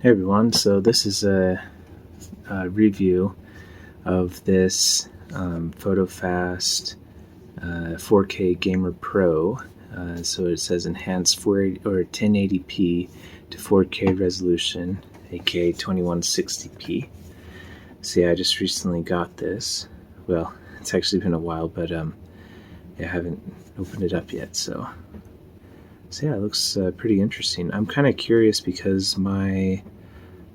Hey everyone, so this is a review of this PhotoFast 4K Gamer Pro. So it says enhanced 1080p to 4K resolution, aka 2160p. So yeah, I just recently got this. Well, it's actually been a while, but yeah, I haven't opened it up yet. So yeah, it looks pretty interesting. I'm kind of curious because my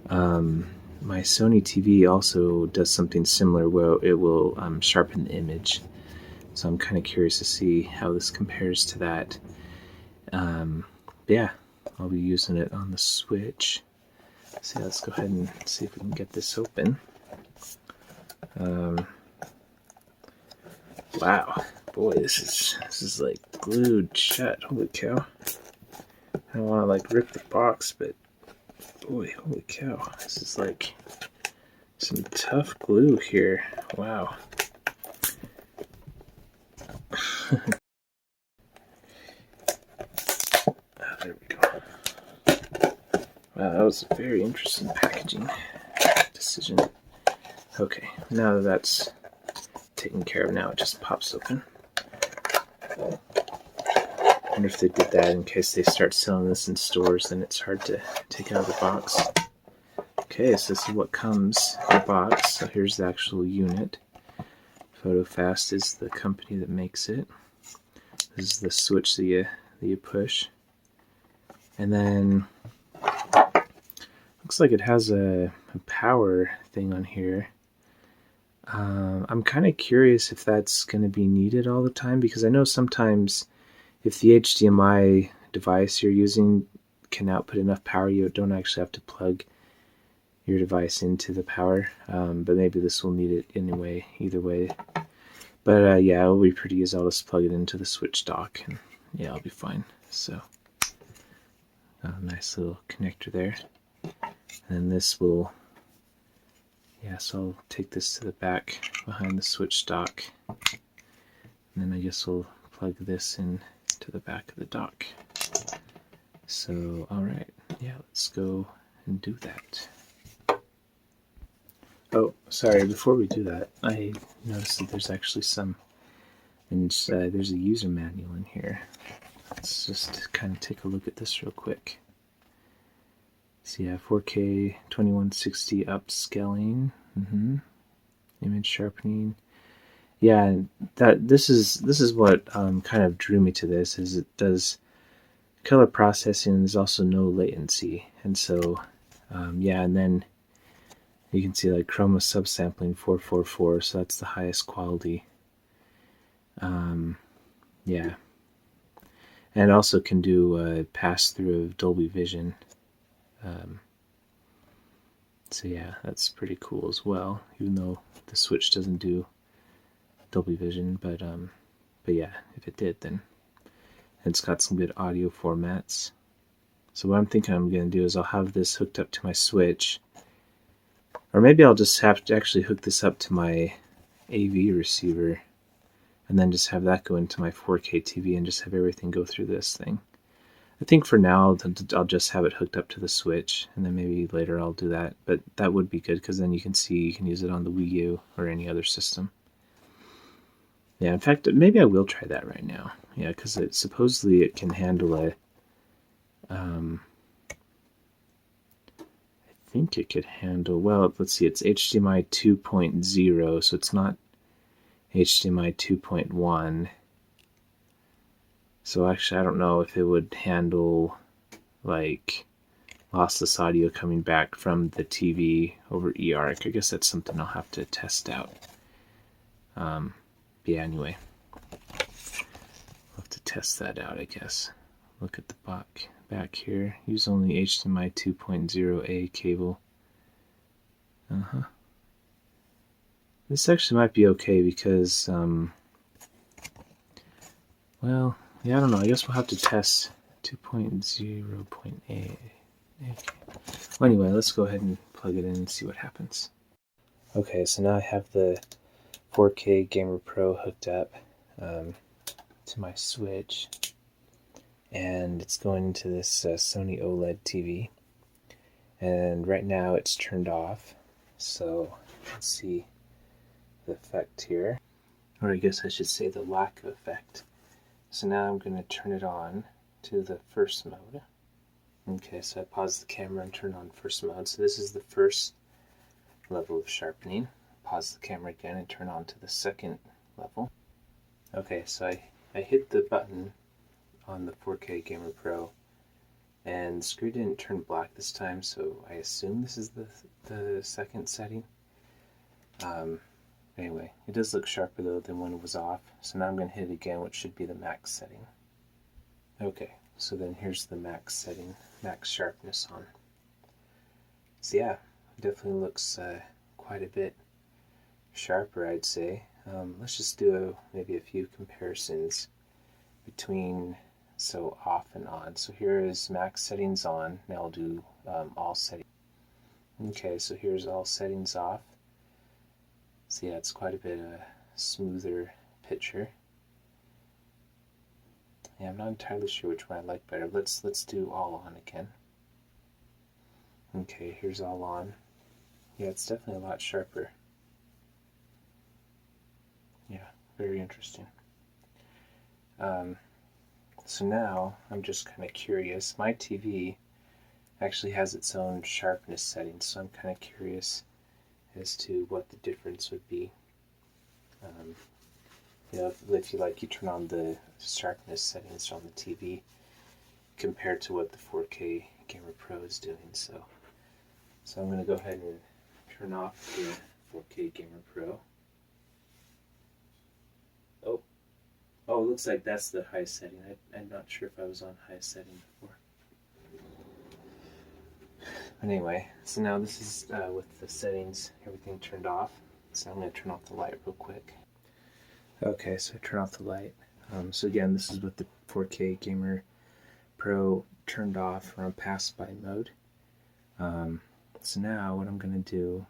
Sony TV also does something similar where it will sharpen the image. So I'm kind of curious to see how this compares to that. Yeah, I'll be using it on the Switch. So yeah, let's go ahead and see if we can get this open. Wow, boy, this is like glued shut. Holy cow! I don't want to like rip the box, but boy, holy cow, this is like some tough glue here. Wow. There we go. Wow, that was a very interesting packaging decision. Okay, now that that's taken care of, now it just pops open. I wonder if they did that in case they start selling this in stores, then it's hard to take out of the box. Okay, so this is what comes in the box. So here's the actual unit. PhotoFast is the company that makes it. This is the switch that you push. And then looks like it has a power thing on here. I'm kind of curious if that's going to be needed all the time, because I know sometimes if the HDMI device you're using can output enough power, you don't actually have to plug your device into the power. But maybe this will need it anyway, either way. But yeah, it'll be pretty easy. I'll just plug it into the switch dock, and yeah, I'll be fine. So a nice little connector there. And this will, yeah, so I'll take this to the back behind the switch dock. And then I guess we'll plug this in to the back of the dock. So, alright, yeah, let's go and do that. Oh, sorry, before we do that, I noticed that there's actually there's a user manual in here. Let's just kind of take a look at this real quick. So yeah, 4K 2160 upscaling, image sharpening. Yeah, this is what kind of drew me to this. Is it does color processing, and there's also no latency, and so yeah, and then you can see like chroma subsampling 444, so that's the highest quality. Yeah, and it also can do pass through of Dolby Vision. So yeah, that's pretty cool as well, even though the Switch doesn't do Dolby Vision, but yeah, if it did, then it's got some good audio formats. So what I'm thinking I'm going to do is I'll have this hooked up to my Switch, or maybe I'll just have to actually hook this up to my AV receiver, and then just have that go into my 4K TV and just have everything go through this thing. I think for now I'll just have it hooked up to the Switch, and then maybe later I'll do that. But that would be good, because then you can use it on the Wii U or any other system. Yeah, in fact, maybe I will try that right now. Yeah, because supposedly it can handle a... I think it could handle... Well, let's see, it's HDMI 2.0, so it's not HDMI 2.1. So actually, I don't know if it would handle like lossless audio coming back from the TV over eARC. I guess that's something I'll have to test out. Yeah, anyway, I'll have to test that out, I guess. Look at the back here. Use only HDMI 2.0A cable. This actually might be okay because, well, yeah, I don't know. I guess we'll have to test 2.0.8. Okay. Well, anyway, let's go ahead and plug it in and see what happens. Okay, so now I have the 4K Gamer Pro hooked up to my Switch, and it's going into this Sony OLED TV. And right now it's turned off, so let's see the effect here, or I guess I should say the lack of effect. So now I'm going to turn it on to the first mode. Okay, so I pause the camera and turn on first mode. So this is the first level of sharpening. Pause the camera again and turn on to the second level. Okay, so I hit the button on the 4K Gamer Pro, and the screen didn't turn black this time, so I assume this is the second setting. Anyway, it does look sharper though than when it was off, so now I'm going to hit it again, which should be the max setting. Okay, so then here's the max setting, max sharpness on. So yeah, it definitely looks quite a bit sharper, I'd say. Let's just do maybe a few comparisons between off and on. So here is max settings on. Now I'll do all settings. Okay, so here's all settings off. So yeah, it's quite a bit smoother picture. Yeah, I'm not entirely sure which one I like better. Let's do all on again. Okay, here's all on. Yeah, it's definitely a lot sharper. Yeah, very interesting. So now I'm just kind of curious. My TV actually has its own sharpness settings, so I'm kind of curious as to what the difference would be. You know, if you turn on the sharpness settings on the TV compared to what the 4K Gamer Pro is doing. So I'm going to go ahead and turn off the 4K Gamer Pro. Oh, it looks like that's the high setting. I'm not sure if I was on high setting before. But anyway, so now this is with the settings, everything turned off. So I'm going to turn off the light real quick. Okay, so I turn off the light. So again, this is with the 4K Gamer Pro turned off or on pass-by mode. So now what I'm going to do,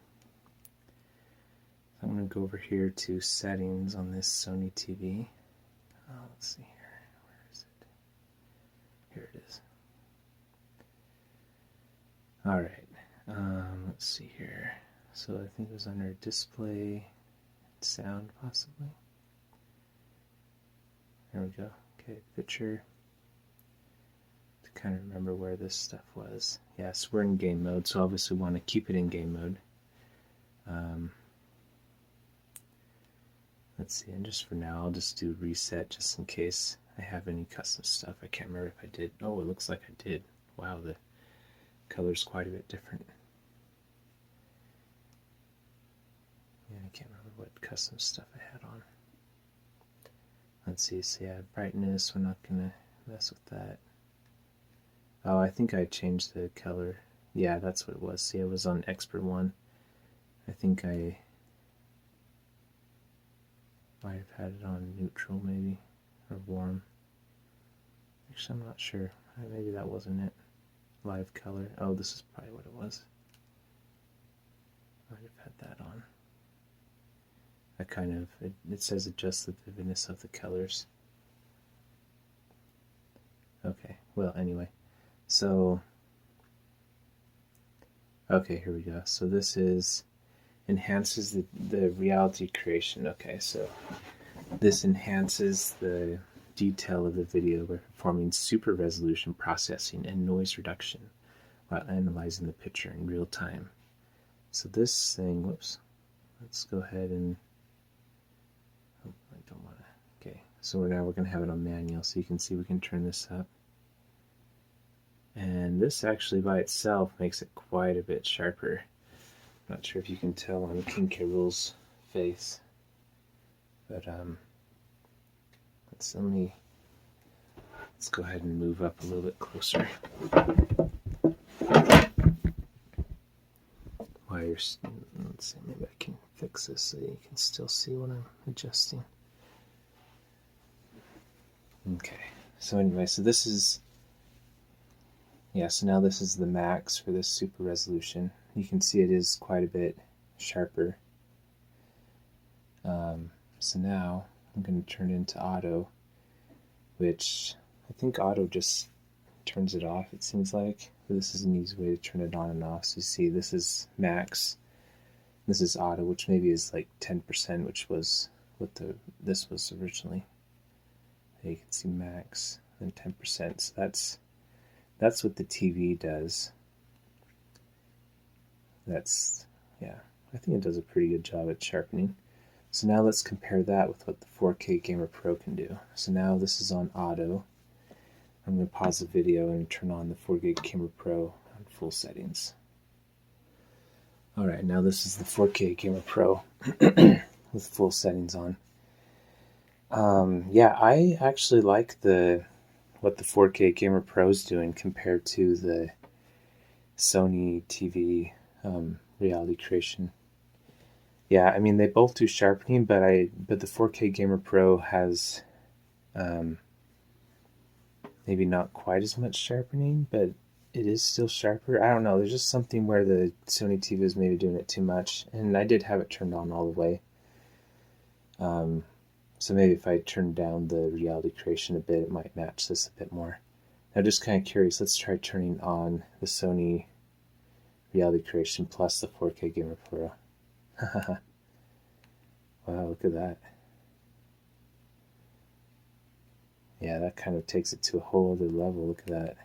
I'm going to go over here to settings on this Sony TV. Let's see here. Where is it? Here it is. Alright. Let's see here. So I think it was under display, sound possibly. There we go. Okay, picture. To kind of remember where this stuff was. Yes, we're in game mode, so obviously we want to keep it in game mode. Let's see, and just for now, I'll just do reset just in case I have any custom stuff. I can't remember if I did. Oh, it looks like I did. Wow, the color's quite a bit different. Yeah, I can't remember what custom stuff I had on. Let's see, so yeah, brightness, we're not going to mess with that. Oh, I think I changed the color. Yeah, that's what it was. See, it was on Expert 1. I think I might have had it on neutral maybe, or warm. Actually, I'm not sure. Maybe that wasn't it. Live color. Oh, this is probably what it was. Might have had that on. I kind of, it says adjust the vividness of the colors. Okay, well, anyway. So, okay, here we go. So this is enhances the reality creation. Okay, so this enhances the detail of the video by performing super resolution processing and noise reduction while analyzing the picture in real time. So this thing, whoops, let's go ahead and, oh, I don't want to, okay, so now we're going to have it on manual, so you can see we can turn this up. And this actually by itself makes it quite a bit sharper. Not sure if you can tell on King K. Rool's face, but let's go ahead and move up a little bit closer. While you're, let's see, maybe I can fix this so you can still see what I'm adjusting. Okay, so anyway, so this is, yeah, so now this is the max for this super resolution. You can see it is quite a bit sharper. So now I'm going to turn it into auto, which I think auto just turns it off, it seems like. this is an easy way to turn it on and off. So you see, this is max, this is auto, which maybe is like 10%, which was what this was originally. There you can see max and 10%. So that's what the TV does. Yeah, I think it does a pretty good job at sharpening. So now let's compare that with what the 4K Gamer Pro can do. So now this is on auto. I'm going to pause the video and turn on the 4K Gamer Pro on full settings. Alright, now this is the 4K Gamer Pro with full settings on. Yeah, I actually like what the 4K Gamer Pro is doing compared to the Sony TV reality creation. Yeah, I mean they both do sharpening, but the 4K Gamer Pro has maybe not quite as much sharpening, but it is still sharper. I don't know, there's just something where the Sony TV is maybe doing it too much, and I did have it turned on all the way. So maybe if I turn down the reality creation a bit, it might match this a bit more. Now, just kind of curious, let's try turning on the Sony reality creation plus the 4K Gamer Pro. Wow, look at that. Yeah, that kind of takes it to a whole other level. Look at that.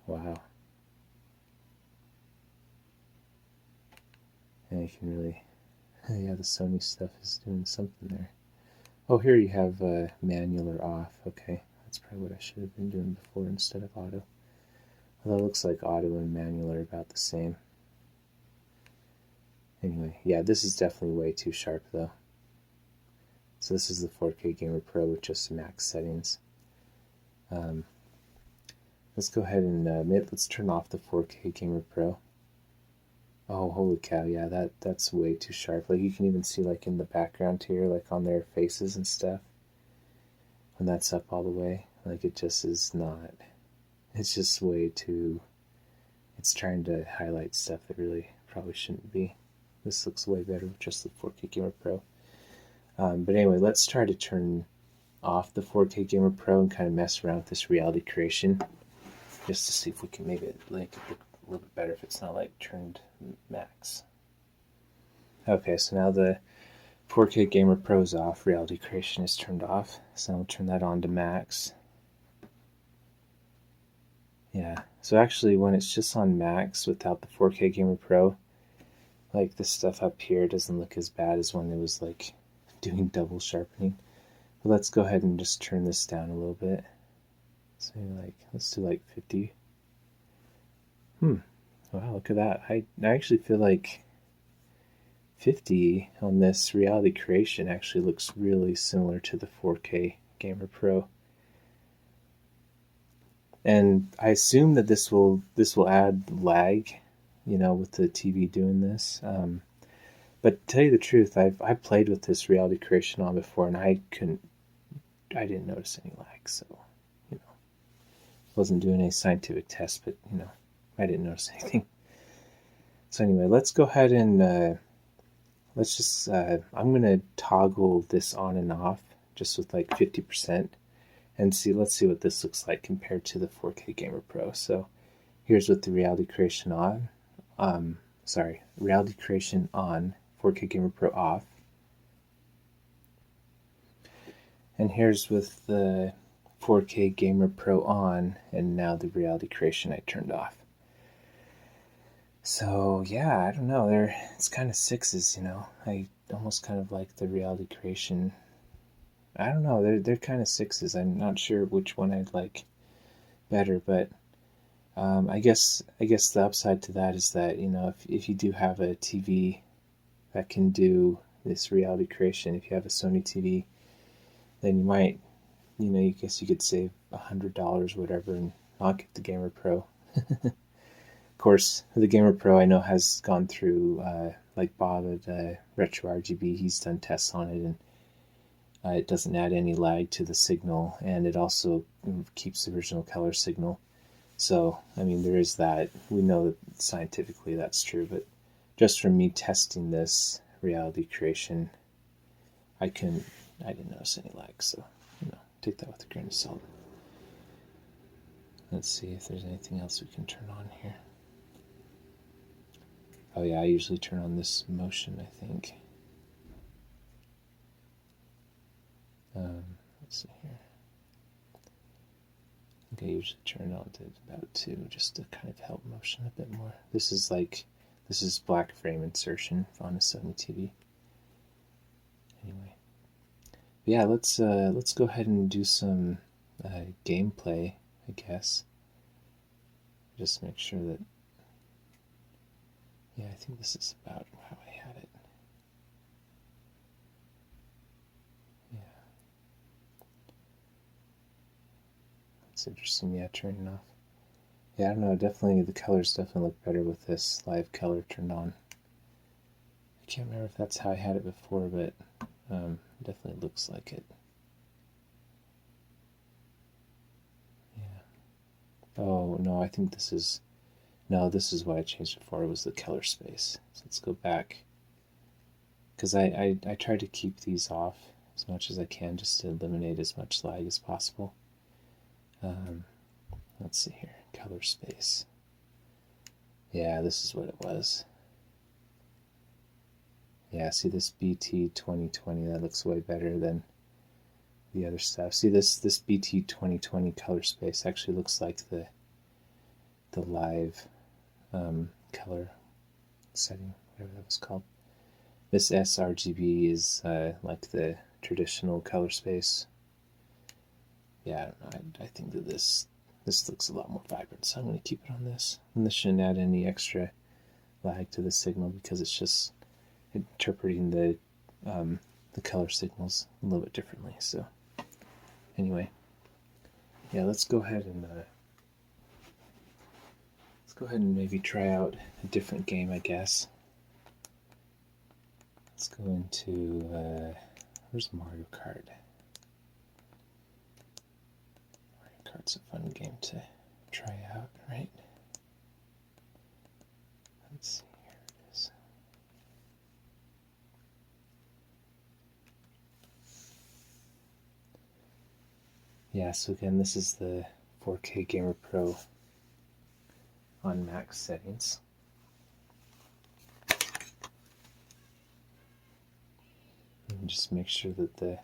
Wow. And you can really, yeah, the Sony stuff is doing something there. Oh, here you have manual or off. Okay, that's probably what I should have been doing before instead of auto. Although it looks like auto and manual are about the same. Anyway, yeah, this is definitely way too sharp though. So this is the 4K Gamer Pro with just max settings. Let's go ahead and let's turn off the 4K Gamer Pro. Oh, holy cow, yeah, that's way too sharp. Like, you can even see, like, in the background here, like, on their faces and stuff, when that's up all the way, like, it just is not, it's just way too, it's trying to highlight stuff that really probably shouldn't be. This looks way better with just the 4K Gamer Pro. But anyway, let's try to turn off the 4K Gamer Pro and kind of mess around with this reality creation, just to see if we can maybe make it look a little bit better if it's not like turned max. Okay, so now the 4K Gamer Pro is off, reality creation is turned off, so I'll turn that on to max. Yeah, so actually when it's just on max without the 4K Gamer Pro, like this stuff up here doesn't look as bad as when it was like doing double sharpening. But let's go ahead and just turn this down a little bit. So like, let's do like 50. Wow, look at that. I actually feel like 50 on this reality creation actually looks really similar to the 4K Gamer Pro. And I assume that this will add lag, you know, with the TV doing this. But to tell you the truth, I've played with this reality creation on before, and I didn't notice any lag. So, you know, wasn't doing any scientific tests, but you know, I didn't notice anything. So anyway, let's go ahead and let's just I'm gonna toggle this on and off just with like 50%, and let's see what this looks like compared to the 4K Gamer Pro. So here's with the reality creation on. Reality creation on, 4K Gamer Pro off. And here's with the 4K Gamer Pro on, and now the reality creation I turned off. So yeah, I don't know, it's kind of sixes, you know. I almost kind of like the reality creation. I don't know, they're kind of sixes. I'm not sure which one I'd like better, but I guess the upside to that is that, you know, if you do have a TV that can do this reality creation, if you have a Sony TV, then you might, you know, I guess you could save $100 or whatever and not get the Gamer Pro. Of course, the Gamer Pro I know has gone through, like Bob at Retro RGB, he's done tests on it, and it doesn't add any lag to the signal, and it also keeps the original color signal. So, I mean, there is that. We know that scientifically that's true, but just from me testing this reality creation, I didn't notice any lag, so, you know, take that with a grain of salt. Let's see if there's anything else we can turn on here. Oh yeah, I usually turn on this motion, I think. Let's see here. I think I usually turn it on to about 2, just to kind of help motion a bit more. This is black frame insertion on a Sony TV. Anyway, yeah, let's go ahead and do some gameplay, I guess. Just make sure that, yeah, I think this is about how I had it. Yeah. It's interesting, yeah, turning off. Yeah, I don't know, definitely, the colors definitely look better with this live color turned on. I can't remember if that's how I had it before, but definitely looks like it. Yeah. Oh, no, I think this is what I changed it for. It was the color space. So let's go back. Because I try to keep these off as much as I can, just to eliminate as much lag as possible. Let's see here, color space. Yeah, this is what it was. Yeah, see this BT 2020, that looks way better than the other stuff. See this BT 2020 color space actually looks like the live color setting, whatever that was called. This sRGB is like the traditional color space. Yeah, I don't know, I think that this looks a lot more vibrant, so I'm going to keep it on this. And this shouldn't add any extra lag to the signal, because it's just interpreting the color signals a little bit differently. So anyway, yeah, let's go ahead and maybe try out a different game, I guess. Let's go into where's Mario Kart? Mario Kart's a fun game to try out, right? Let's see, here it is. Yeah, so again, this is the 4K Gamer Pro on max settings. And just make sure that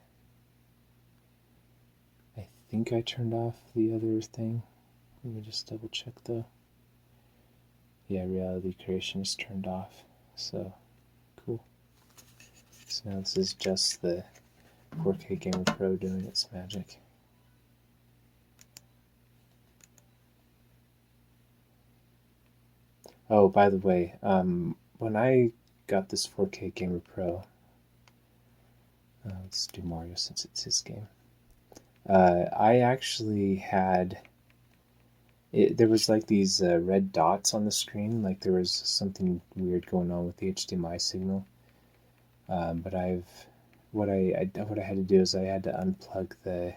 I think I turned off the other thing. Let me just double check though. Yeah, reality creation is turned off, so cool. So now this is just the 4K Gamer Pro doing its magic. Oh, by the way, when I got this 4K Gamer Pro, let's do Mario since it's his game. I actually had there was like these red dots on the screen, like there was something weird going on with the HDMI signal. But what I had to do is I had to unplug the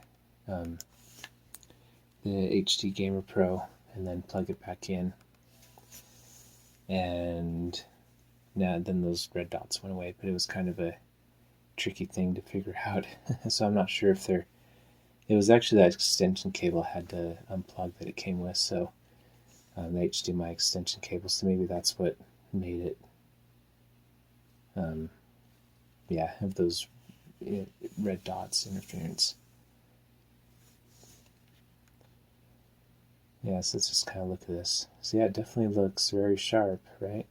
HD Gamer Pro and then plug it back in, and then those red dots went away. But it was kind of a tricky thing to figure out. So I'm not sure if it was actually that extension cable I had to unplug that it came with, so the HDMI extension cable, so maybe that's what made it have those red dots interference. Yeah, so let's just kind of look at this. So yeah, it definitely looks very sharp, right?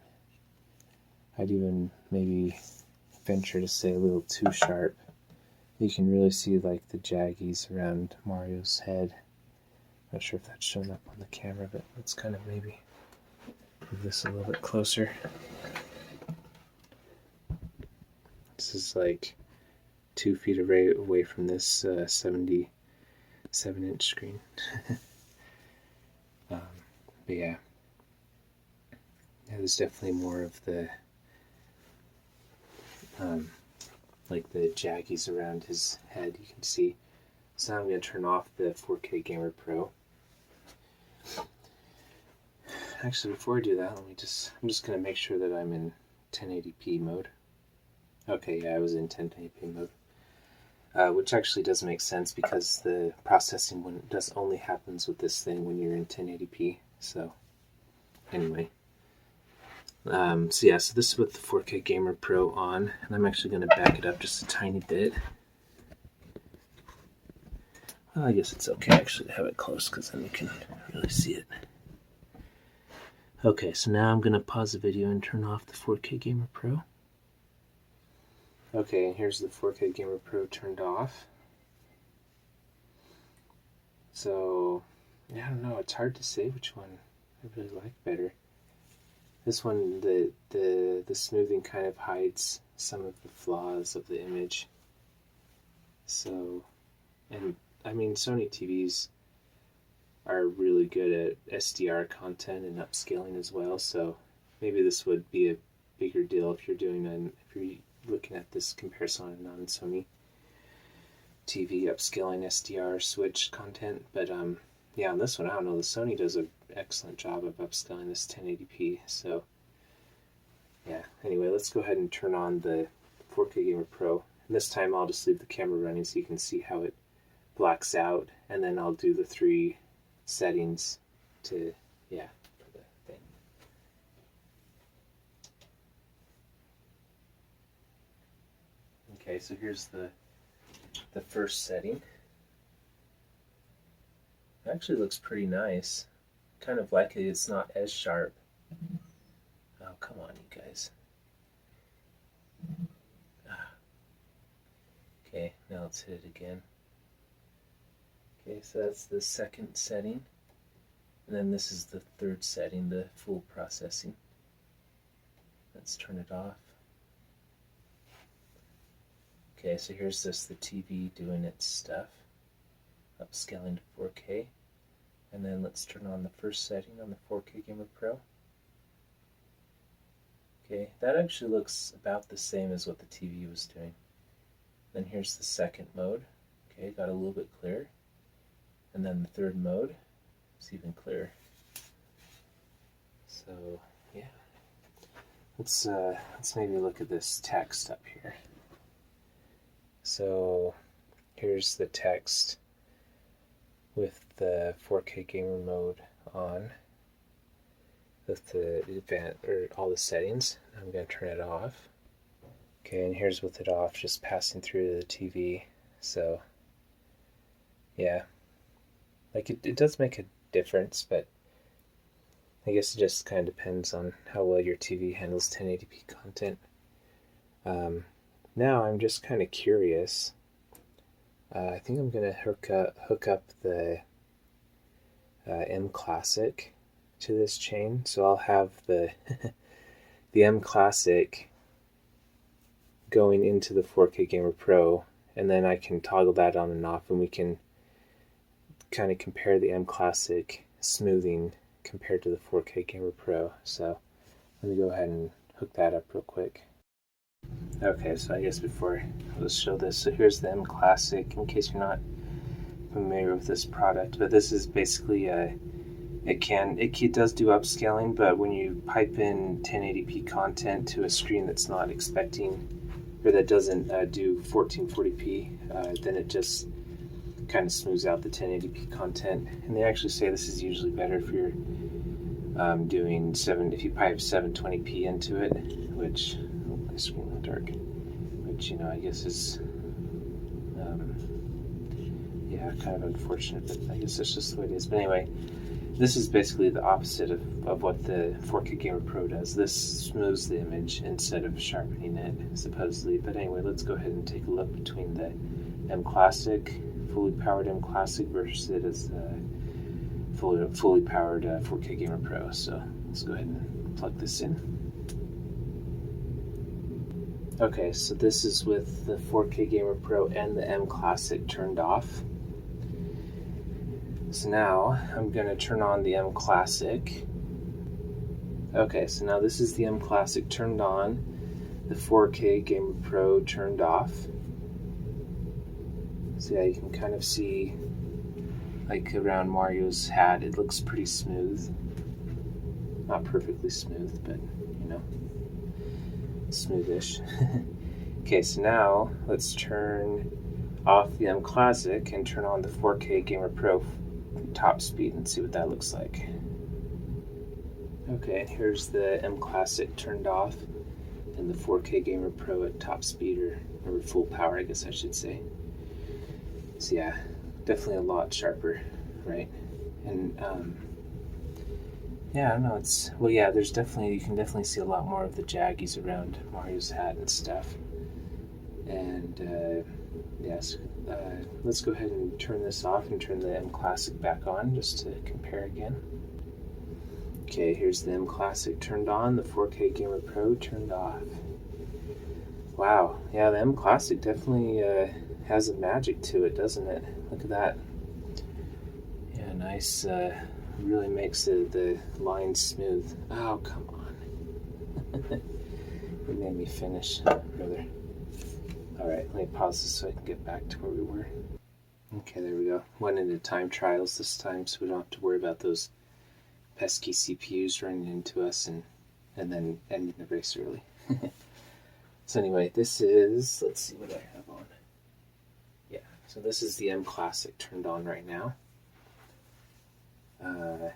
I'd even maybe venture to say a little too sharp. You can really see like the jaggies around Mario's head. Not sure if that's shown up on the camera, but let's kind of maybe move this a little bit closer. This is like 2 feet away from this 77-inch screen. But yeah, there's definitely more of the like the jaggies around his head, you can see. So I'm going to turn off the 4K Gamer Pro. Actually, before I do that, I'm just going to make sure that I'm in 1080p mode. Okay, yeah, I was in 1080p mode. which actually does make sense because the processing only happens with this thing when you're in 1080p. So anyway, so this is with the 4K Gamer Pro on, and I'm actually going to back it up just a tiny bit. Well, I guess it's okay actually to have it close because then you can really see it. Okay, so now I'm going to pause the video and turn off the 4K Gamer Pro. Okay, and here's the 4K Gamer Pro turned off. So, yeah, I don't know, it's hard to say which one I really like better. This one, the smoothing kind of hides some of the flaws of the image. So, and I mean, Sony TVs are really good at SDR content and upscaling as well, so maybe this would be a bigger deal if you're looking at this comparison on a non-Sony TV upscaling SDR switch content. But yeah, on this one, I don't know, the Sony does an excellent job of upscaling this 1080p. So yeah, anyway, let's go ahead and turn on the 4K Gamer Pro. And this time I'll just leave the camera running so you can see how it blacks out, and then I'll do the 3 settings to, yeah, for the thing. Okay, so here's the first setting. It actually looks pretty nice. Kind of like it's not as sharp. Oh, come on, you guys. Okay, now let's hit it again. Okay, so that's the second setting. And then this is the third setting, the full processing. Let's turn it off. Okay, so here's just the TV doing its stuff, upscaling to 4K. And then let's turn on the first setting on the 4K Gamer Pro. Okay, that actually looks about the same as what the TV was doing. Then here's the second mode. Okay, got a little bit clearer. And then the third mode is even clearer. So yeah, let's maybe look at this text up here. So here's the text with the 4K Gamer mode on, with the all the settings. I'm going to turn it off. Okay, and here's with it off, just passing through to the TV. So yeah, like it does make a difference, but I guess it just kind of depends on how well your TV handles 1080p content. Now I'm just kind of curious. I think I'm going to hook up the mClassic to this chain. So I'll have the the mClassic going into the 4K Gamer Pro, and then I can toggle that on and off, and we can kind of compare the mClassic smoothing compared to the 4K Gamer Pro. So let me go ahead and hook that up real quick. Okay, so I guess before I'll just show this. So here's the mClassic, in case you're not familiar with this product. But this is basically it does do upscaling, but when you pipe in 1080p content to a screen that's not expecting, or that doesn't do 1440p, then it just kind of smooths out the 1080p content. And they actually say this is usually better if you're if you pipe 720p into it, which my screen went dark, which I guess is yeah, kind of unfortunate, but I guess that's just the way it is. But anyway, this is basically the opposite of what the 4K Gamer Pro does. This smooths the image instead of sharpening it, supposedly. But anyway, let's go ahead and take a look between the mClassic, fully powered mClassic, versus fully powered 4K Gamer Pro. So let's go ahead and plug this in. Okay, so this is with the 4K Gamer Pro and the mClassic turned off. So now I'm going to turn on the mClassic. Okay, so now this is the mClassic turned on, the 4K Gamer Pro turned off. So yeah, you can kind of see, like around Mario's hat, it looks pretty smooth. Not perfectly smooth, but smoothish. Okay, so now let's turn off the mClassic and turn on the 4K Gamer Pro top speed and see what that looks like. Okay, and here's the mClassic turned off and the 4K Gamer Pro at top speed, or full power, I guess I should say. So yeah, definitely a lot sharper, right? And yeah, I don't know, it's, well, yeah, there's definitely, you can definitely see a lot more of the jaggies around Mario's hat and stuff. And yes, let's go ahead and turn this off and turn the mClassic back on just to compare again. Okay, here's the mClassic turned on, the 4K Gamer Pro turned off. Wow, yeah, the mClassic definitely has a magic to it, doesn't it? Look at that. Yeah, nice, really makes the lines smooth. Oh, come on. It made me finish, brother. Alright, let me pause this so I can get back to where we were. Okay, there we go. Went into time trials this time, so we don't have to worry about those pesky CPUs running into us and then ending the race early. So anyway, this is, let's see what I have on. Yeah, so this is the mClassic turned on right now.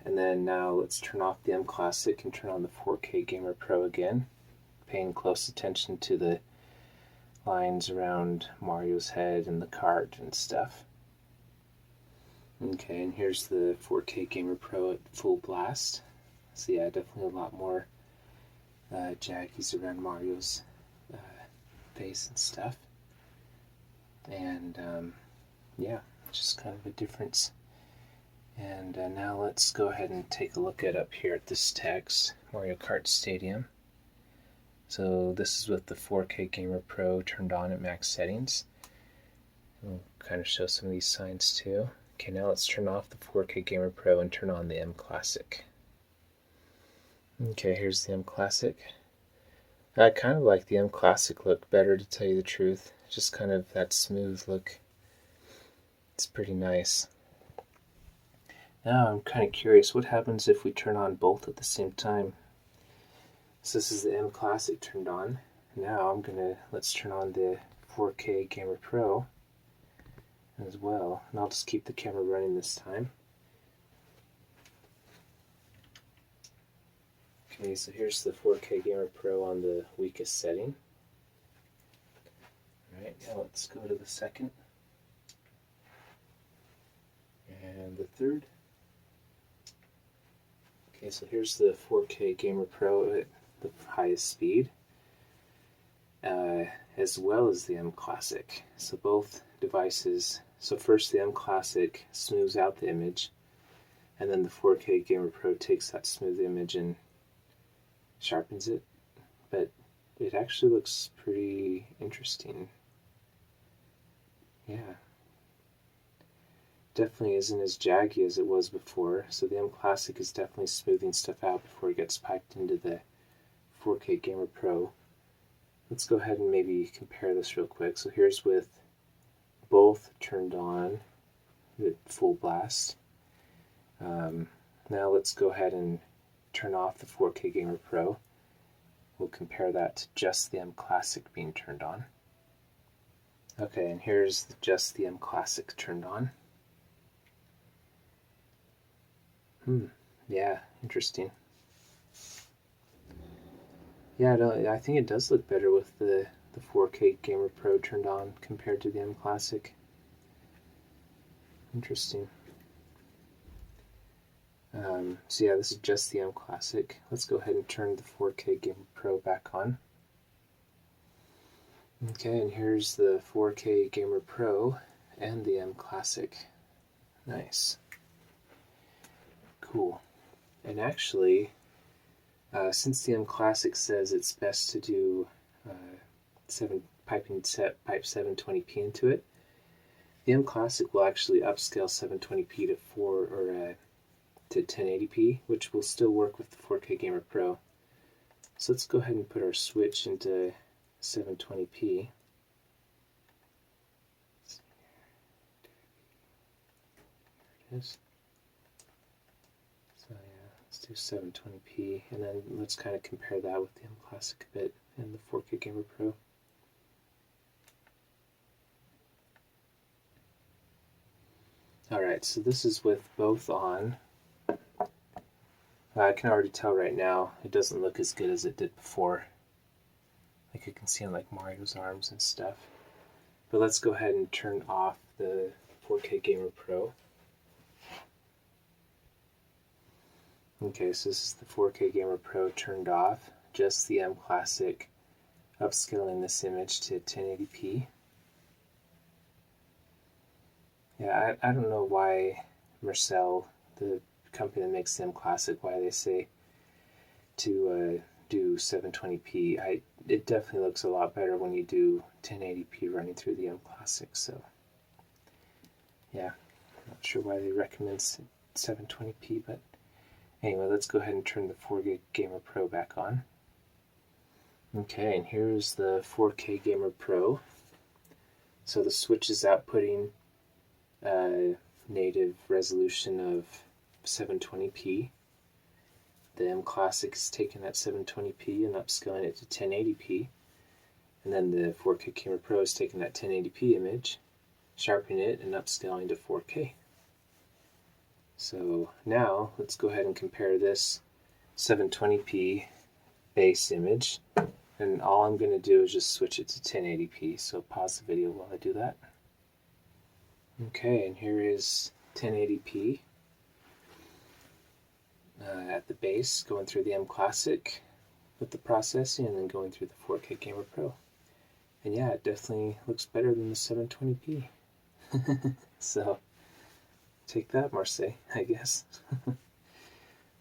And then now let's turn off the mClassic and turn on the 4K Gamer Pro again, paying close attention to the lines around Mario's head and the cart and stuff. Okay, and here's the 4K Gamer Pro at full blast. So yeah, definitely a lot more jaggies around Mario's face and stuff. And yeah, just kind of a difference. And now let's go ahead and take a look at up here at this text, Mario Kart Stadium. So this is with the 4K Gamer Pro turned on at max settings. We'll kind of show some of these signs too. Okay, now let's turn off the 4K Gamer Pro and turn on the mClassic. Okay, here's the mClassic. I kind of like the mClassic look better, to tell you the truth. Just kind of that smooth look. It's pretty nice. Now I'm kind of curious, what happens if we turn on both at the same time? So this is the mClassic turned on. Now let's turn on the 4K Gamer Pro as well. And I'll just keep the camera running this time. Okay, so here's the 4K Gamer Pro on the weakest setting. Alright, now let's go to the second. And the third. Okay, so here's the 4K Gamer Pro at the highest speed, as well as the mClassic. So both devices, so first the mClassic smooths out the image, and then the 4K Gamer Pro takes that smooth image and sharpens it. But it actually looks pretty interesting. Yeah. Definitely isn't as jaggy as it was before, so the mClassic is definitely smoothing stuff out before it gets piped into the 4K Gamer Pro. Let's go ahead and maybe compare this real quick. So here's with both turned on at full blast. Now let's go ahead and turn off the 4K Gamer Pro. We'll compare that to just the mClassic being turned on. Okay, and here's just the mClassic turned on. Yeah, interesting. Yeah, I think it does look better with the 4K Gamer Pro turned on compared to the mClassic. Interesting. So yeah, this is just the mClassic. Let's go ahead and turn the 4K Gamer Pro back on. Okay, and here's the 4K Gamer Pro and the mClassic. Nice. Cool. And actually, since the mClassic says it's best to do pipe 720p into it, the mClassic will actually upscale 720p to 1080p, which will still work with the 4K Gamer Pro. So let's go ahead and put our switch into 720p. There it is. So yeah, let's do 720p, and then let's kind of compare that with the mClassic a bit and the 4K Gamer Pro. Alright, so this is with both on. I can already tell right now it doesn't look as good as it did before. Like you can see on like Mario's arms and stuff. But let's go ahead and turn off the 4K Gamer Pro. Okay, so this is the 4K Gamer Pro turned off. Just the mClassic upscaling this image to 1080p. Yeah, I don't know why Marcel, the company that makes the mClassic, why they say to do 720p. It definitely looks a lot better when you do 1080p running through the mClassic. So yeah, not sure why they recommend 720p, but anyway, let's go ahead and turn the 4K Gamer Pro back on. Okay, and here's the 4K Gamer Pro. So the Switch is outputting a native resolution of 720p. The mClassic is taking that 720p and upscaling it to 1080p. And then the 4K Gamer Pro is taking that 1080p image, sharpening it, and upscaling to 4K. So now let's go ahead and compare this 720p base image. And all I'm going to do is just switch it to 1080p. So pause the video while I do that. Okay, and here is 1080p at the base, going through the mClassic with the processing, and then going through the 4K Gamer Pro. And yeah, it definitely looks better than the 720p. So take that, Marseille, I guess.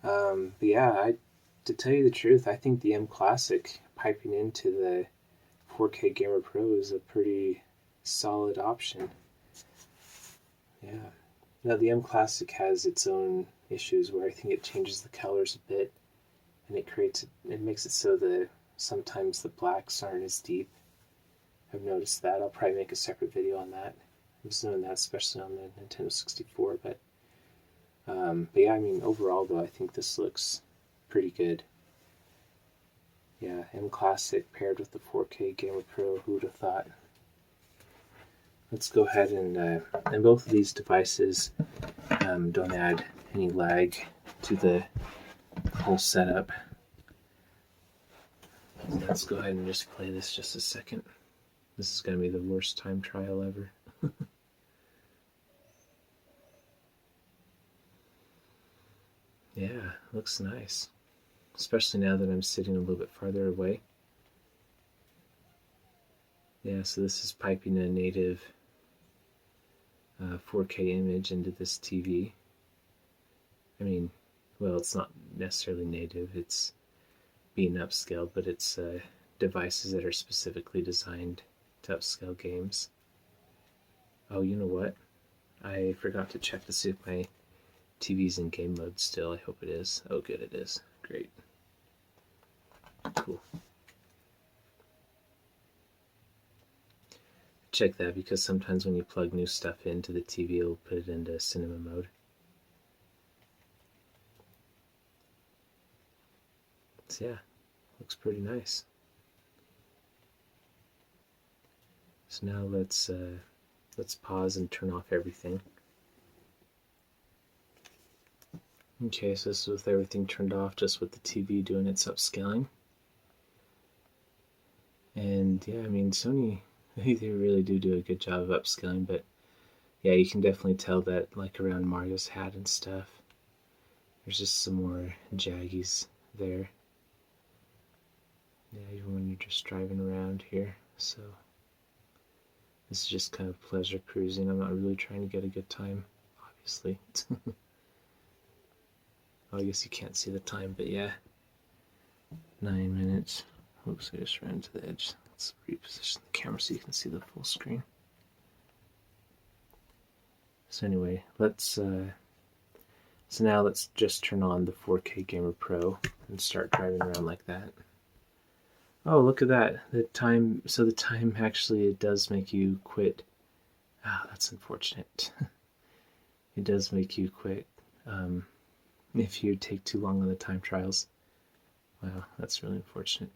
But yeah, to tell you the truth, I think the mClassic piping into the 4K Gamer Pro is a pretty solid option. Yeah. Now the mClassic has its own issues where I think it changes the colors a bit, and it makes it so that sometimes the blacks aren't as deep. I've noticed that. I'll probably make a separate video on that. I was doing that especially on the Nintendo 64, but yeah, I mean overall though, I think this looks pretty good. Yeah, mClassic paired with the 4K Gamer Pro, who would have thought? Let's go ahead and both of these devices don't add any lag to the whole setup. So let's go ahead and just play this just a second. This is going to be the worst time trial ever. Yeah, looks nice. Especially now that I'm sitting a little bit farther away. Yeah, so this is piping a native 4K image into this TV. I mean, well, it's not necessarily native, it's being upscaled, but it's devices that are specifically designed to upscale games. Oh, you know what? I forgot to check to see if my TV's in game mode still. I hope it is. Oh, good, it is. Great. Cool. Check that because sometimes when you plug new stuff into the TV, it'll put it into cinema mode. So yeah, looks pretty nice. So now let's pause and turn off everything. Okay, so this is with everything turned off, just with the TV doing its upscaling. And yeah, I mean, Sony, they really do a good job of upscaling, but yeah, you can definitely tell that, like around Mario's hat and stuff, there's just some more jaggies there. Yeah, even when you're just driving around here. So this is just kind of pleasure cruising. I'm not really trying to get a good time, obviously. Oh, I guess you can't see the time, but yeah. 9 minutes. Oops, I just ran to the edge. Let's reposition the camera so you can see the full screen. So anyway, so now let's just turn on the 4K Gamer Pro and start driving around like that. Oh, look at that. The time actually, it does make you quit. Ah, that's unfortunate. It does make you quit if you take too long on the time trials. Wow, that's really unfortunate.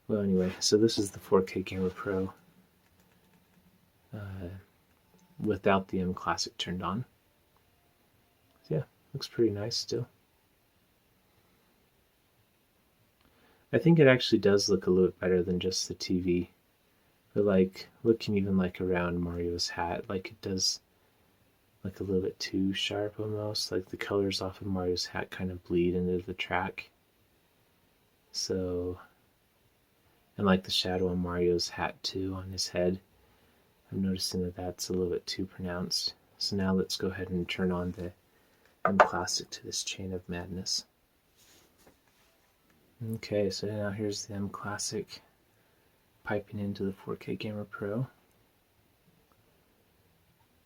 Well, anyway, so this is the 4K Gamer Pro without the mClassic turned on. looks pretty nice still. I think it actually does look a little bit better than just the TV. But like looking even like around Mario's hat, like it does like a little bit too sharp almost. Like the colors off of Mario's hat kind of bleed into the track. So, and like the shadow on Mario's hat too on his head. I'm noticing that that's a little bit too pronounced. So now let's go ahead and turn on the mClassic to this chain of madness. Okay, so now here's the mClassic piping into the 4K Gamer Pro.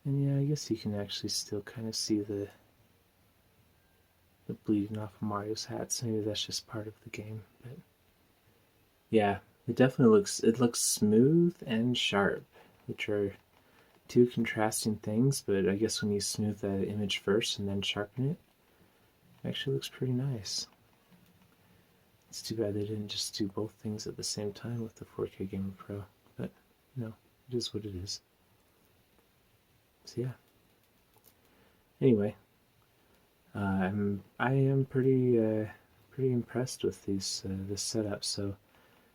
And yeah, I guess you can actually still kind of see the bleeding off of Mario's hat, so maybe that's just part of the game. But yeah, it definitely looks smooth and sharp, which are two contrasting things, but I guess when you smooth that image first and then sharpen it, it actually looks pretty nice. It's too bad they didn't just do both things at the same time with the 4K Gamer Pro, but no, it is what it is. So yeah. Anyway, I am pretty impressed with this setup. So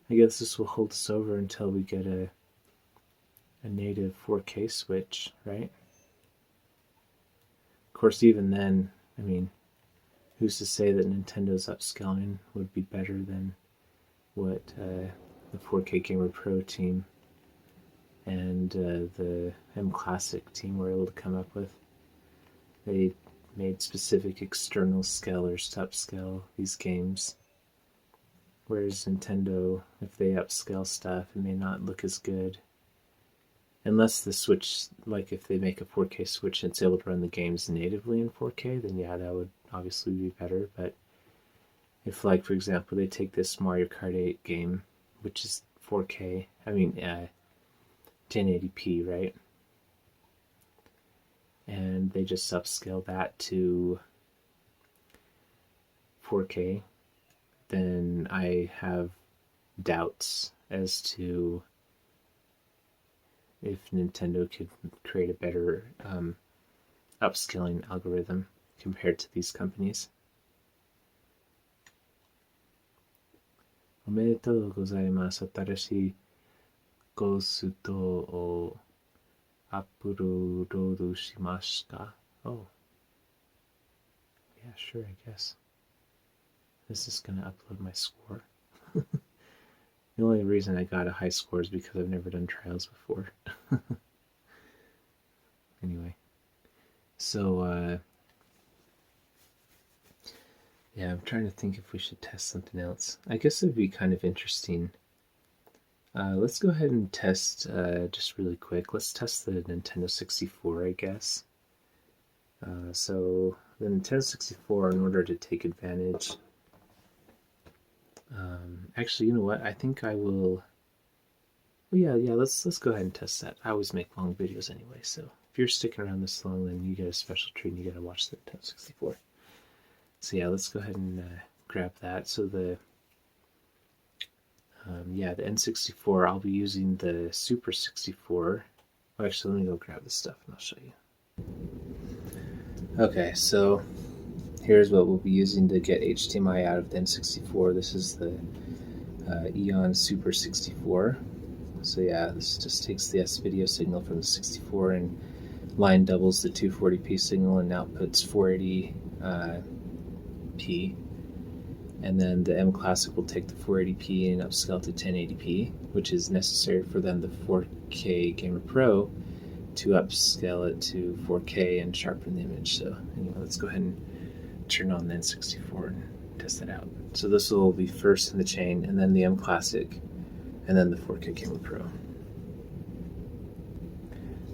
I guess this will hold us over until we get a native 4K switch, right? Of course, even then, I mean, who's to say that Nintendo's upscaling would be better than what the 4K Gamer Pro team and the mClassic team were able to come up with. They made specific external scalers to upscale these games, whereas Nintendo, if they upscale stuff, it may not look as good. Unless the Switch, like if they make a 4K Switch and it's able to run the games natively in 4K, then yeah, that would obviously be better. But if, like, for example, they take this Mario Kart 8 game, which is 4K, 1080p, right? And they just upscale that to 4K, then I have doubts as to if Nintendo could create a better upscaling algorithm compared to these companies. おめでとうございます。新しいゴーストをアップロードしますか? Oh. Yeah, sure, I guess. This is going to upload my score. The only reason I got a high score is because I've never done trials before. Anyway. So, yeah, I'm trying to think if we should test something else. I guess it would be kind of interesting. Let's go ahead and test, just really quick, let's test the Nintendo 64, I guess. So, the Nintendo 64, in order to take advantage... actually, you know what? I think I will... Well, yeah, let's go ahead and test that. I always make long videos anyway, so if you're sticking around this long, then you get a special treat and you gotta watch the Nintendo 64. So yeah, let's go ahead and grab that. So the the N64, I'll be using the Super 64. Oh, actually, let me go grab this stuff and I'll show you. Okay, so here's what we'll be using to get HDMI out of the N64. This is the Eon Super 64. So yeah, this just takes the S-video signal from the 64 and line doubles the 240p signal and outputs 480p. And then the mClassic will take the 480p and upscale to 1080p, which is necessary for then the 4K Gamer Pro to upscale it to 4K and sharpen the image. So anyway, let's go ahead and turn on the N64 and test that out. So this will be first in the chain, and then the mClassic, and then the 4K Gamer Pro.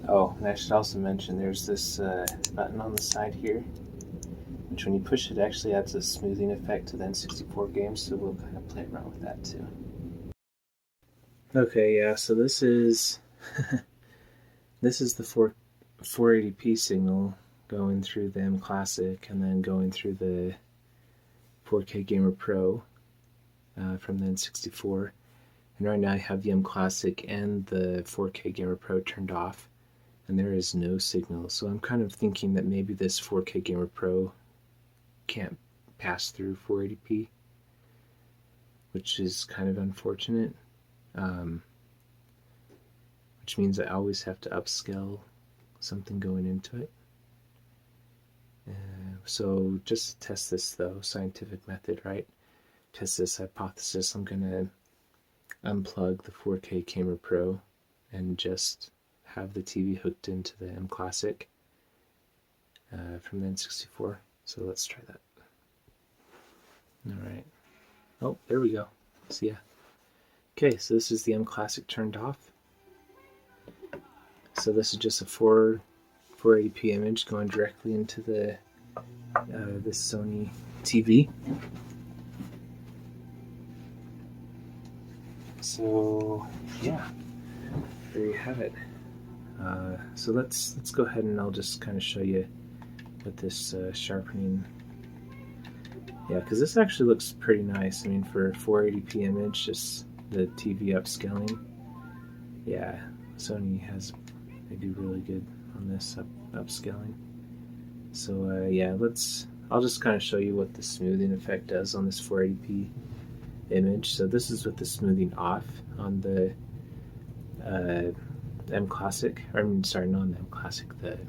Oh, and I should also mention there's this button on the side here, which when you push it actually adds a smoothing effect to the N64 games, so we'll kind of play around with that too. Okay, yeah, so this is this is the 480p signal going through the mClassic and then going through the 4K Gamer Pro from the N64. And right now I have the mClassic and the 4K Gamer Pro turned off, and there is no signal. So I'm kind of thinking that maybe this 4K Gamer Pro can't pass through 480p, which is kind of unfortunate. Which means I always have to upscale something going into it. So just to test this though, scientific method, right? Test this hypothesis, I'm gonna unplug the 4K Camera Pro and just have the TV hooked into the mClassic from the N64. So let's try that. Alright. Oh, there we go. So yeah. Okay, so this is the mClassic turned off. So this is just a 480p image going directly into the this Sony TV. So yeah, there you have it. So let's go ahead and I'll just kind of show you what this sharpening. Yeah, because this actually looks pretty nice. I mean, for 480p image, just the TV upscaling. Yeah, Sony they do really good on this upscaling. So yeah, I'll just kind of show you what the smoothing effect does on this 480p image. So this is with the smoothing off on the mClassic, or I mean, sorry, not the mClassic, the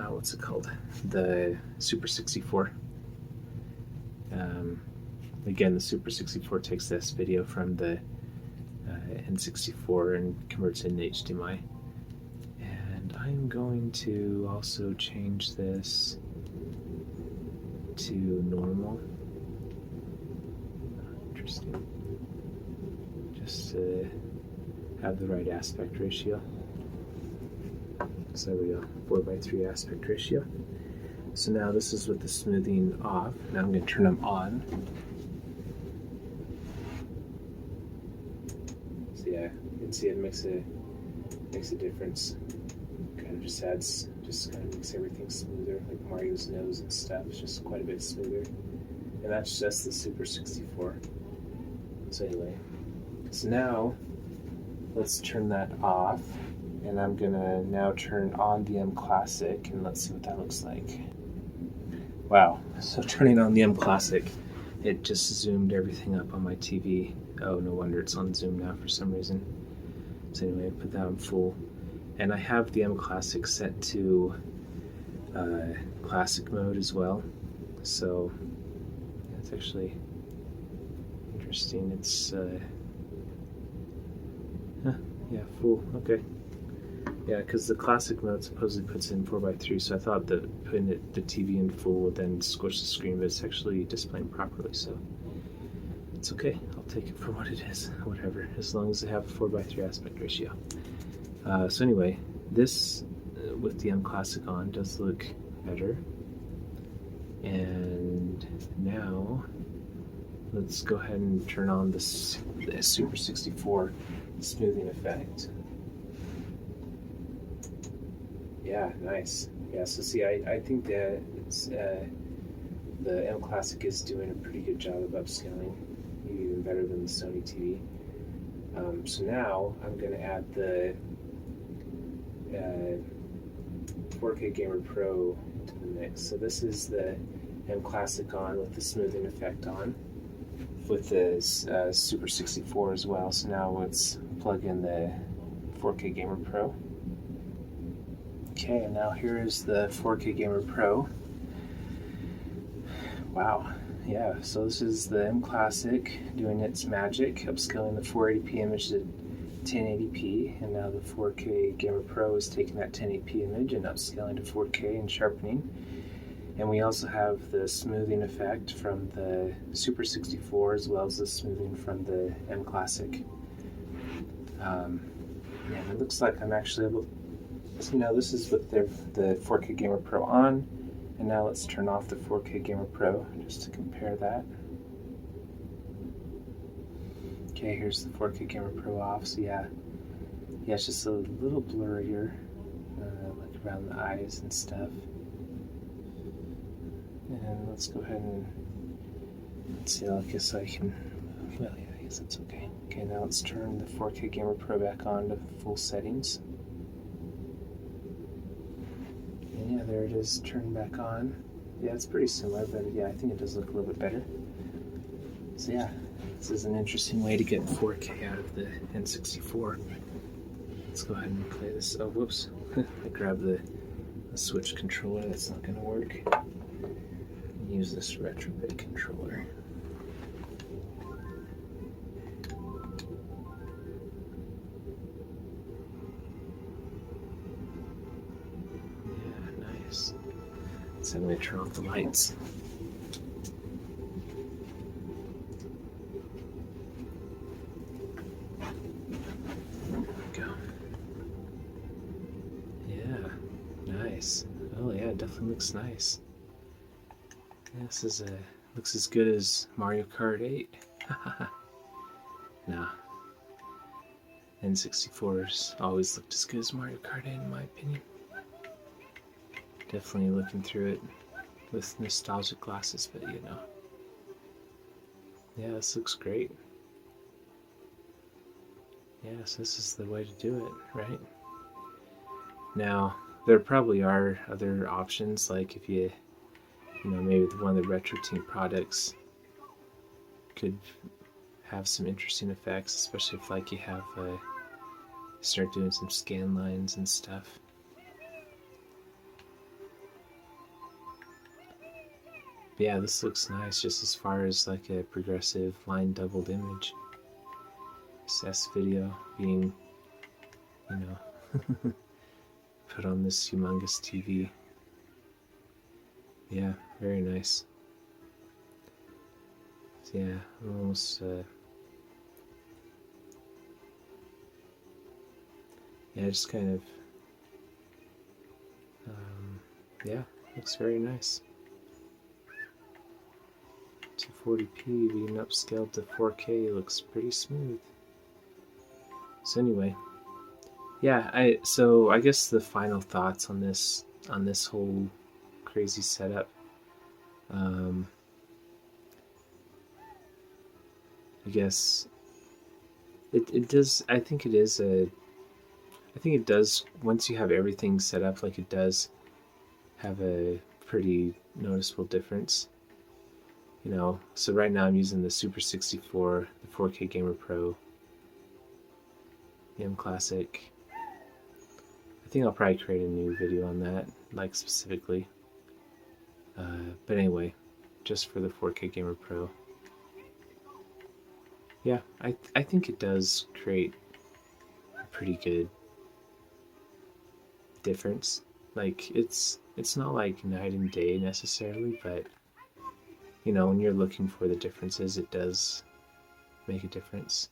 what's it called? The Super 64. Again, the Super 64 takes this video from the N64 and converts it into HDMI. And I'm going to also change this to normal. Interesting. Just to have the right aspect ratio. So there we go, 4:3 aspect ratio. So now this is with the smoothing off. Now I'm going to turn them on. So yeah, you can see it makes a difference. Kind of just kind of makes everything smoother, like Mario's nose and stuff. It's just quite a bit smoother. And that's just the Super 64. So anyway, so now let's turn that off. And I'm gonna now turn on the mClassic and let's see what that looks like. Wow, so turning on the mClassic, it just zoomed everything up on my TV. Oh, no wonder it's on zoom now for some reason. So anyway, I put that on full. And I have the mClassic set to classic mode as well. So that's actually interesting. It's, yeah, full, okay. Yeah, because the classic mode supposedly puts in 4:3, so I thought that putting the TV in full would then squish the screen, but it's actually displaying properly, so it's okay. I'll take it for what it is, whatever, as long as I have a 4:3 aspect ratio. So anyway, this with the mClassic on does look better. And now let's go ahead and turn on the Super 64 smoothing effect. Yeah, nice. Yeah, so see, I think that it's, the mClassic is doing a pretty good job of upscaling, maybe even better than the Sony TV. So now I'm going to add the 4K Gamer Pro to the mix. So this is the mClassic on with the smoothing effect on, with the Super 64 as well. So now let's plug in the 4K Gamer Pro. Okay, and now here is the 4K Gamer Pro. Wow, yeah, so this is the mClassic doing its magic, upscaling the 480p image to 1080p, and now the 4K Gamer Pro is taking that 1080p image and upscaling to 4K and sharpening. And we also have the smoothing effect from the Super 64 as well as the smoothing from the mClassic. Yeah, it looks like I'm actually able. So now this is with the 4K Gamer Pro on, and now let's turn off the 4K Gamer Pro just to compare that. Okay, here's the 4K Gamer Pro off. So yeah, it's just a little blurrier, like around the eyes and stuff. And let's go ahead and let's see. I guess I can. Well, yeah, I guess that's okay. Okay, now let's turn the 4K Gamer Pro back on to full settings. And yeah, there it is, turned back on. Yeah, it's pretty similar, but yeah, I think it does look a little bit better. So yeah, this is an interesting way to get 4K out of the N64. Let's go ahead and play this. Oh, whoops. I grabbed the Switch controller. That's not going to work. Use this Retrobit controller. Yeah, nice. So I'm going to turn off the lights. Go. Yeah, nice. Oh yeah, it definitely looks nice. Yeah, this is looks as good as Mario Kart 8. Nah. N64's always looked as good as Mario Kart 8 in my opinion. Definitely looking through it with nostalgic glasses, but you know. Yeah, this looks great. Yes, this is the way to do it, right? Now, there probably are other options, like if you know, maybe one of the Retro Team products could have some interesting effects, especially if like you have start doing some scan lines and stuff. But yeah, this looks nice just as far as like a progressive line doubled image. S video being, you know, put on this humongous TV. Yeah, very nice. So yeah, I'm almost yeah, just kind of yeah, looks very nice. 240p being upscaled to 4K looks pretty smooth. So anyway, yeah, I guess the final thoughts on this whole crazy setup. I guess it does. I think it does, once you have everything set up, like it does have a pretty noticeable difference. You know, so right now I'm using the Super 64, the 4K Gamer Pro, the mClassic. I think I'll probably create a new video on that, like specifically. But anyway, just for the 4K Gamer Pro. Yeah, I think it does create a pretty good difference. Like it's not like night and day necessarily, but you know, when you're looking for the differences, it does make a difference.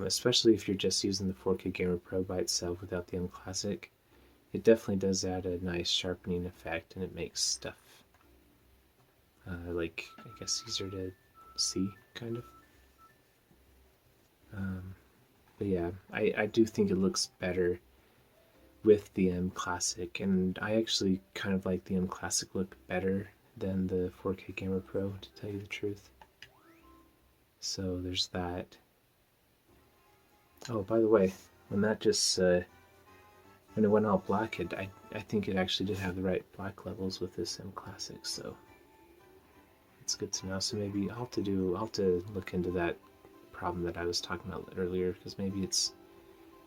Especially if you're just using the 4K Gamer Pro by itself without the mClassic, it definitely does add a nice sharpening effect, and it makes stuff like, I guess, easier to see, kind of. But yeah, I do think it looks better with the mClassic, and I actually kind of like the mClassic look better than the 4K Gamer Pro, to tell you the truth. So there's that. Oh, by the way, when that just when it went all black, I think it actually did have the right black levels with this mClassic, so it's good to know. So maybe I'll have to look into that problem that I was talking about earlier, because maybe it's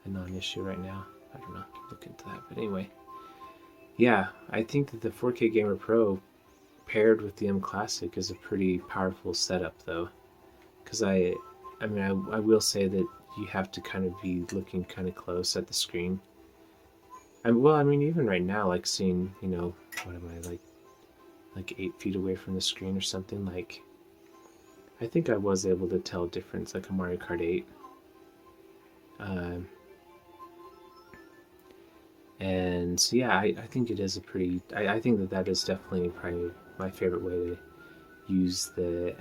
a non-issue right now. I don't know. Look into that. But anyway, yeah, I think that the 4K Gamer Pro paired with the mClassic is a pretty powerful setup, though, because I will say that you have to kind of be looking kind of close at the screen. Even right now, like seeing, you know, what am I, like 8 feet away from the screen or something, like, I think I was able to tell a difference, like a Mario Kart 8. And so yeah, I think it is a pretty, I think that is definitely probably my favorite way to use the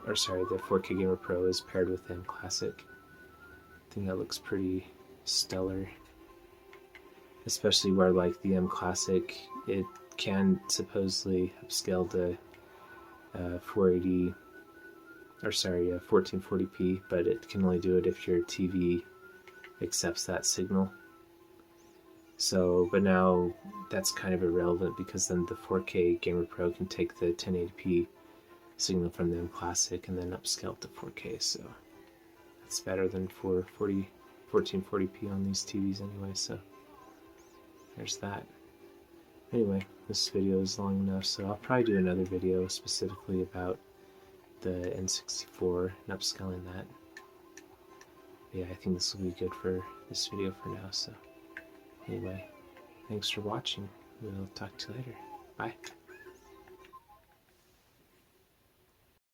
4K Gamer Pro is paired with the mClassic. I think that looks pretty stellar. Especially where, like, the mClassic, it can supposedly upscale to 1440p, but it can only do it if your TV accepts that signal. So, but now that's kind of irrelevant because then the 4K Gamer Pro can take the 1080p signal from the mClassic and then upscale to 4K. So that's better than 1440p on these TVs anyway. So there's that. Anyway, this video is long enough, so I'll probably do another video specifically about the N64 and upscaling that. But yeah, I think this will be good for this video for now. So anyway, thanks for watching. We'll talk to you later. Bye.